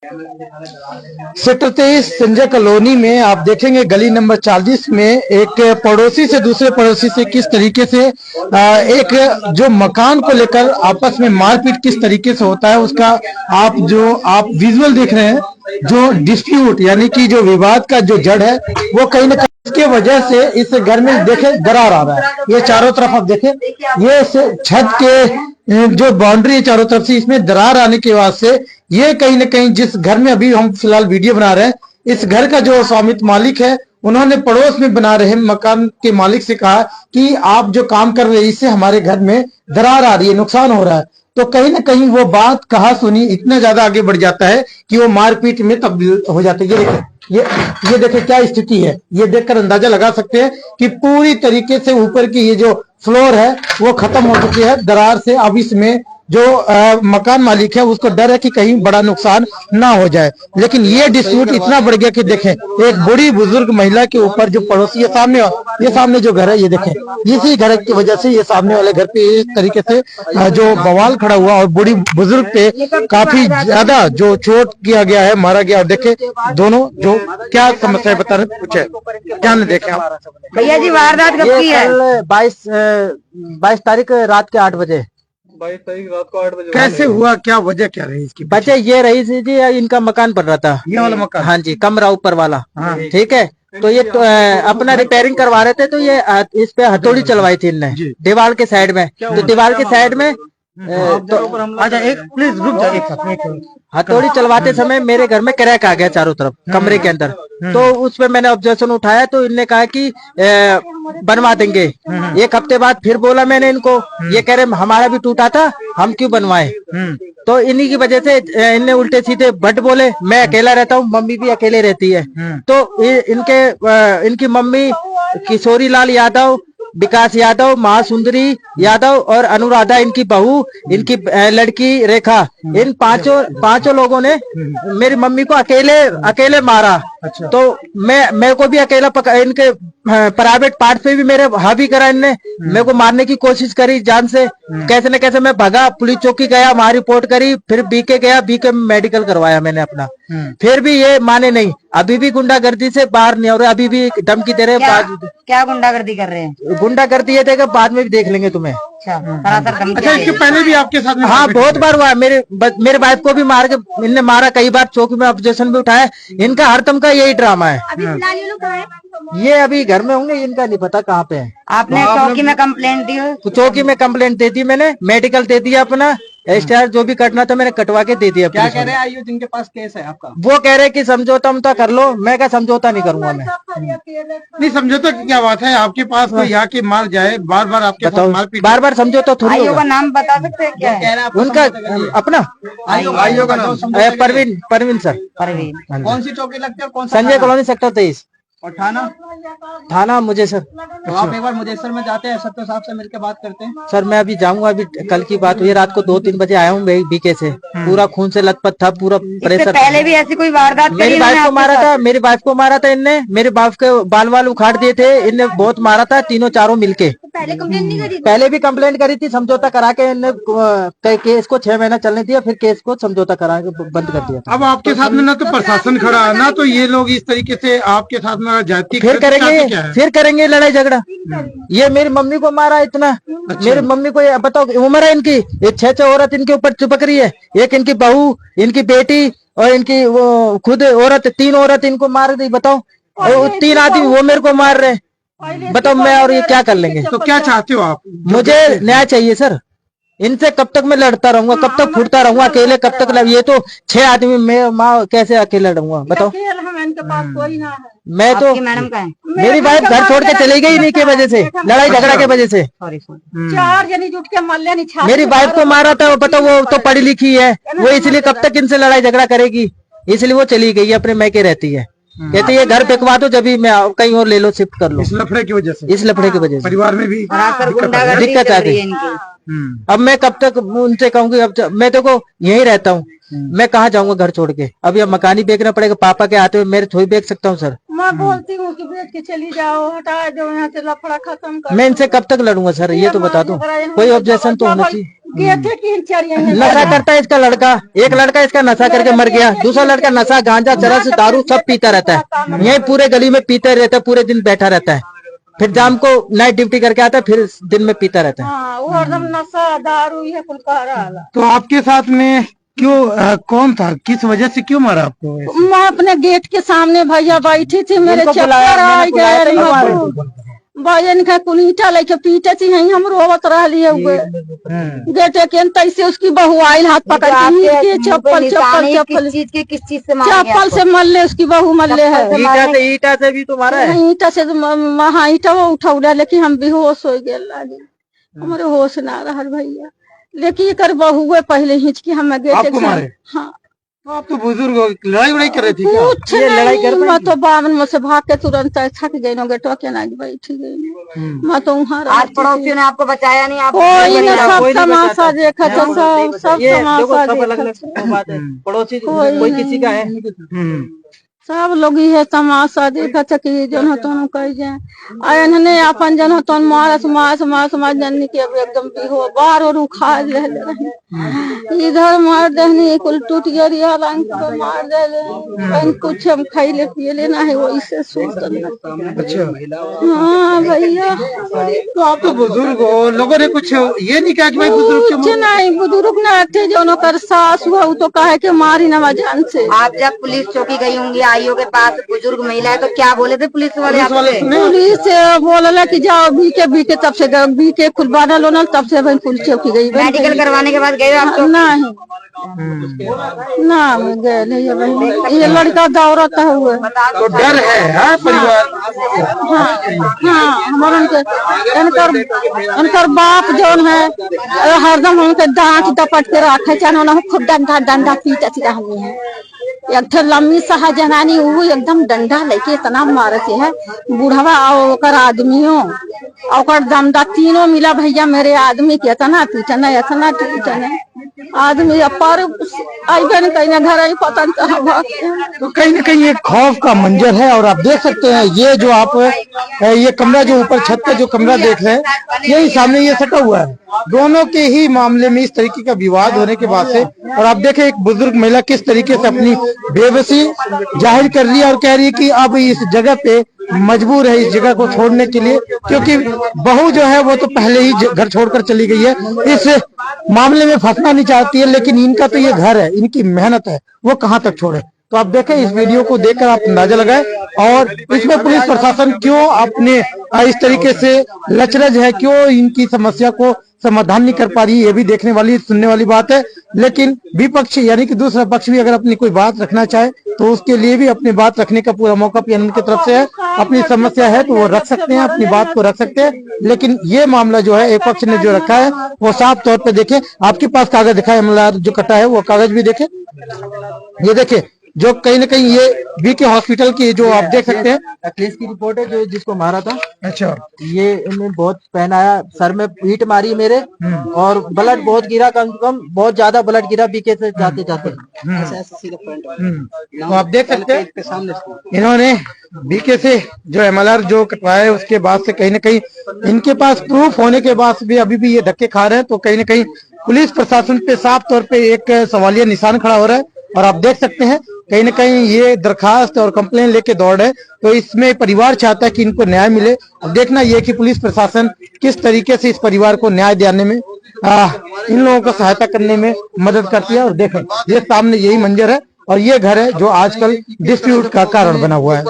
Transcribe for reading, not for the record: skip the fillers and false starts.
Sector 23 Sanjay colony में आप देखेंगे गली नंबर 40 में एक पड़ोसी से दूसरे पड़ोसी से किस तरीके से एक जो मकान को लेकर आपस में मारपीट किस तरीके से होता है उसका आप विजुअल देख रहे हैं। जो डिस्प्यूट यानी कि जो विवाद का जो जड़ है वो कहीं ना कहीं इसके वजह से इस घर में देखे दरार आ रहा है। ये चारों तरफ आप देखें, ये छत के जो बाउंड्री है चारों तरफ से इसमें दरार आने के बाद से ये कहीं ना कहीं जिस घर में अभी हम फिलहाल वीडियो बना रहे हैं इस घर का जो स्वामित्व मालिक है उन्होंने पड़ोस में बना रहे मकान के मालिक से कहा कि आप जो काम कर रहे हैं इससे हमारे घर में दरार आ रही है, नुकसान हो रहा है। तो कहीं ना कहीं वो बात कहा सुनी इतना ज्यादा आगे बढ़ जाता है कि वो मारपीट में तब्दील हो जाते हैं। ये देखें क्या स्थिति है। ये देखकर अंदाजा लगा सकते हैं कि पूरी तरीके से ऊपर की ये जो फ्लोर है वो खत्म हो चुकी है दरार से। अब इसमें जो मकान मालिक है उसको डर है कि कहीं बड़ा नुकसान ना हो जाए, लेकिन ये डिस्प्यूट इतना बढ़ गया कि देखें एक बूढ़ी बुजुर्ग महिला के ऊपर जो पड़ोसी ये सामने जो घर है ये देखें, इसी घर की वजह से ये सामने वाले घर पे इस तरीके से जो बवाल खड़ा हुआ और बूढ़ी बुजुर्ग पे काफी ज्यादा जो चोट किया गया है, मारा गया। और देखे दोनों जो क्या समस्या बता रहे कुछ है ध्यान देखें आप। भैया जी वारदात कब की है? 22 तारीख रात के 8 बजे। 22 तारीख रात को 8 बजे कैसे हुआ, क्या वजह क्या रही इसकी? वजह ये रही थी जी, इनका मकान बन रहा था, ये वाला मकान। हाँ जी, कमरा ऊपर वाला। ठीक है, तो ये अपना रिपेयरिंग करवा रहे थे, तो ये इस पे हथौड़ी चलवाई थी इनने दीवार के साइड में। तो दीवार के साइड में अच्छा एक प्लीज रुक जाइए। हथौड़ी चलवाते समय मेरे घर में क्रैक आ गया चारों तरफ कमरे के अंदर। तो उस पे मैंने ऑब्जेक्शन उठाया तो इनने कहा कि बनवा देंगे। एक हफ्ते बाद फिर बोला मैंने इनको, ये कह रहे हमारा भी टूटा था, हम क्यों बनवाए। तो इन्हीं की वजह से इनने उल्टे सीधे बट बोले। मैं अकेला रहता हूँ, मम्मी भी अकेले रहती है। तो इनकी मम्मी किशोरी लाल यादव, विकास यादव, महासुंदरी यादव और अनुराधा इनकी बहू, इनकी लड़की रेखा, इन पांचों लोगों ने मेरी मम्मी को अकेले मारा। अच्छा। तो मैं को भी अकेला इनके प्राइवेट पार्ट पे भी मेरे हावी करा इनने। मेरे को मारने की कोशिश करी जान से। कैसे न कैसे मैं भगा, पुलिस चौकी गया, वहां रिपोर्ट करी, फिर बीके गया, बीके में मेडिकल करवाया मैंने अपना। फिर भी ये माने नहीं, अभी भी गुंडागर्दी से बाहर नहीं हो रहे, अभी भी धमकी दे रहे हैं। क्या गुंडागर्दी कर रहे हैं? गुंडागर्दी ये देगा बाद में भी देख लेंगे तुम्हें। अच्छा इसके पहले भी आपके साथ में? हाँ बहुत बार हुआ। मेरे वाइफ को भी मार के इनने मारा कई बार, चौकी में ऑब्जेक्शन भी उठाया। इनका हर दम का यही ड्रामा है। ये अभी घर में होंगे, इनका नहीं पता कहाँ पे है। आपने चौकी में कंप्लेंट दी हो? चौकी में कंप्लेंट दे दी मैंने, मेडिकल दे दिया अपना, स्टार जो भी कटना था मैंने कटवा के दे दिया। क्या कह रहे हैं आयु जिनके पास केस है आपका? वो कह रहे कि समझौता उमता कर लो। मैं क्या समझौता नहीं करूंगा मैं। नहीं समझौता की क्या बात है, आपके पास कोई आके मार जाए बार बार आपके साथ मारपीट, बार बार समझौता थोड़ी। आयु का नाम बता सकते हैं क्या है उनका? अपना आयु का नाम? परवीन सर। परवीन। कौन सी चौकी लगती है? कौन संजय कॉलोनी सेक्टर 23। और थाना मुझे सर। तो आप एक बार मुजेसर में जाते हैं, सत्य साहब से मिलकर बात करते हैं। सर मैं अभी जाऊंगा, अभी कल की बात हुई, रात को 2-3 बजे आया हूँ बीके से, पूरा खून से लथपथ था, पूरा प्रेशर। पहले भी ऐसी कोई वारदात? मेरी वाइफ को मारा था, मेरी वाइफ को मारा था इनने, मेरी वाइफ के बाल उखाड़ दिए थे इनने, बहुत मारा था तीनों चारों मिलके। पहले कंप्लेंट नहीं करी? पहले भी कंप्लेंट करी थी, समझौता करा के इनने केस को 6 महीना चलने दिया, फिर केस को समझौता करा के बंद कर दिया। अब आपके साथ में ना तो प्रशासन खड़ा ना तो ये लोग इस तरीके से आपके साथ में जाती फिर करेंगे लड़ाई झगड़ा। ये मेरी मम्मी को मारा इतना। अच्छा। मेरी मम्मी को बताओ उम्र है इनकी, ये 6 औरत इनके ऊपर चिपक रही है, एक इनकी बहू, इनकी बेटी और इनकी वो खुद औरत, 3 औरत इनको मार दी। बताओ, और 3 आदमी वो मेरे को मार रहे। बताओ मैं और ये क्या कर लेंगे? तो क्या चाहते हो आप? मुझे न्याय चाहिए सर। इनसे कब तक मैं लड़ता रहूंगा, कब तक फुटता रहूंगा अकेले, कब तक ये तो 6 आदमी, मैं माँ कैसे अकेले लड़ूंगा बताओ? मैं तो मैडम का है, मेरी वाइफ घर छोड़ के चली गई इन्हीं के वजह से, लड़ाई झगड़ा के वजह से। 4 जने जुट के मल्ले नहीं। मेरी वाइफ को मारा था, बताओ वो तो पढ़ी लिखी है, वो इसलिए कब तक इनसे लड़ाई झगड़ा करेगी, इसलिए वो चली गई, अपने मैके रहती है। कहते ये घर बिकवा दो, जब भी मैं कहीं और ले लो, शिफ्ट कर लो। इस लफड़े की वजह से? इस लफड़े की वजह से परिवार में भी दिक्कत आ गई। अब मैं कब तक उनसे कहूँगी? अब मैं देखो यहीं रहता हूँ, मैं कहाँ जाऊंगा घर छोड़ के? अब यह मकान ही बेचना पड़ेगा। पापा के आते हुए मेरे थोड़ी बेच सकता हूँ सर। मैं बोलती हूँ कि बेच के चली जाओ, हटा दो यहाँ से, लफड़ा खत्म कर। मैं इनसे कब तक लड़ूंगा सर, ये तो बता दो। कोई ऑब्जेक्शन तो होना चाहिए। गए थे कि चढ़िए नशा करता है इसका लड़का, एक लड़का इसका नशा करके मर गया, दूसरा लड़का नशा गांजा चरस दारू सब पीता रहता है, यही पूरे गली में पीते रहता है, पूरे दिन बैठा रहता है, फिर शाम को नाइट ड्यूटी करके आता है, फिर दिन में पीता रहता है। हाँ वो हरदम नशा दारू ये कुल कह रहा है। तो आपके साथ में क्यों कौन था, किस वजह से क्यों मारा आपको? मैं अपने गेट के सामने भैया बैठी थी, मेरे उनको चक्कर बुलाया, आ मैंने बुलाया गए तो भजन का कुल ईटा लेके पीटे थी, यही हम रोवत रह लिए हुए गेटे के तैसे उसकी बहू आयल हाथ पकड़ के चप्पल चप्पल चप्पल किस चीज से चप्पल से मल्ले उसकी बहू मल्ले है, ईटा से भी तुम्हारा है? ईटा से हाँ ईटा वो उठौला, लेकिन हम बेहोश हो गए, लागे हमारे होश ना रहा भैया, लेकिन कर बहू पहले हिचकी हम गेटे मारे? हाँ तो आप तो बुजुर्ग हो, लड़ाई वड़ाई कर रहे थे क्या? कुछ नहीं, मैं तो बावन में से भाग के तुरंत थक गई ना, गेटवा के ना बैठी गई, मैं तो वहाँ आज पड़ोसियों ने आपको बचाया नहीं? आप कोई ना, सब तमाशा देखा था, सब ये तमाशा देखो सब अलग देखा अलग बात है, पड़ोसी कोई कोई किसी का है। सब लोग ये तमाशा देखा था कि जन होतन कह जाए आयन ने अपन जन होतन मारस मारस मारस मार जननी के अब एकदम भी हो बार और उखाड़ ले रहे, इधर मार देनी कुल टूट गया रंग पे मार दे रहे, कुछ हम खाई ले पिए लेना है वही से सोच। अच्छा, हाँ भैया, तो आप तो बुजुर्ग हो, लोगों ने कुछ ये नहीं कहा कि भाई बुजुर्ग कुछ नहीं, बुजुर्ग न थे जो कर सास हुआ वो तो कहे के मारी न जान से। आप जब पुलिस चौकी गई होंगी आईओ के पास, बुजुर्ग महिला है, तो क्या बोले थे पुलिस वाले आपसे? पुलिस बोला कि जाओ बीके तब से बीके खुलवाना लो ना, तब से पुलिस चौकी गई। मेडिकल करवाने के बाद गए आप? तो नहीं ना गए नहीं बहन, ये लड़का दौड़ता हुआ तो डर है परिवार? हाँ हमारा उनकर बाप जौन है हरदम उनके दांत दपट के रखे, चाहे खूब डंडा डंडा पीटती रहनी है, एक लम्बी सहा जनानी वो एकदम डंडा लेके इतना मारते है, बूढ़वा और आदमियों और दमदा तीनों मिला भैया मेरे आदमी के इतना पीटना आदमी पर आइबे नहीं कहीं घर आई पता नहीं। तो कहीं न कहीं एक खौफ का मंजर है, और आप देख सकते हैं ये जो आप ये कमरा जो ऊपर छत पे जो कमरा देख रहे हैं, यही सामने ये सटा हुआ है, दोनों के ही मामले में इस तरीके का विवाद होने के बाद से, और आप देखें एक बुजुर्ग महिला किस तरीके से अपनी बेबसी जाहिर कर रही है और कह रही है कि अब इस जगह पे मजबूर है इस जगह को छोड़ने के लिए, क्योंकि बहू जो है वो तो पहले ही घर छोड़कर चली गई है, इस मामले में फंसना नहीं चाहती है, लेकिन इनका तो ये घर है, इनकी मेहनत है, वो कहाँ तक छोड़े। तो आप देखें, इस वीडियो को देखकर आप अंदाजा लगाएं, और इसमें पुलिस प्रशासन क्यों अपने इस तरीके से लचरज है, क्यों इनकी समस्या को समाधान नहीं कर पा रही, ये भी देखने वाली सुनने वाली बात है। लेकिन विपक्ष यानी कि दूसरा पक्ष भी अगर अपनी कोई बात रखना चाहे तो उसके लिए भी अपनी बात रखने का पूरा मौका पीएनएन की तरफ से है, अपनी समस्या है तो वो रख सकते हैं, अपनी बात को रख सकते हैं। लेकिन ये मामला जो है एक पक्ष ने जो रखा है वो साफ तौर पे देखें, आपके पास कागज दिखा है, एमएलआर जो कटा है वो कागज भी देखें, ये देखें जो कहीं न कहीं ये बीके हॉस्पिटल की जो आप देख सकते हैं अखिलेश की रिपोर्ट है जो जिसको मारा था। अच्छा, ये इन्हें बहुत पहनाया, सर में ईंट मारी मेरे, और ब्लड बहुत गिरा, कम से कम बहुत ज्यादा ब्लड गिरा बीके से जाते जाते। तो आप देख सकते हैं इन्होंने बीके से जो एमएलआर जो कटवाया है उसके बाद से कहीं न कहीं इनके पास प्रूफ होने के बाद भी अभी भी ये धक्के खा रहे हैं। तो कहीं न कहीं पुलिस प्रशासन पे साफ तौर पे एक सवालिया निशान खड़ा हो रहा है, और आप देख सकते हैं कहीं न कहीं ये दरखास्त और कंप्लेन लेके दौड़ है, तो इसमें परिवार चाहता है कि इनको न्याय मिले। अब देखना ये कि पुलिस प्रशासन किस तरीके से इस परिवार को न्याय दिलाने में इन लोगों को सहायता करने में मदद करती है। और देखें ये सामने यही मंजर है, और ये घर है जो आजकल डिस्प्यूट का कारण बना हुआ है।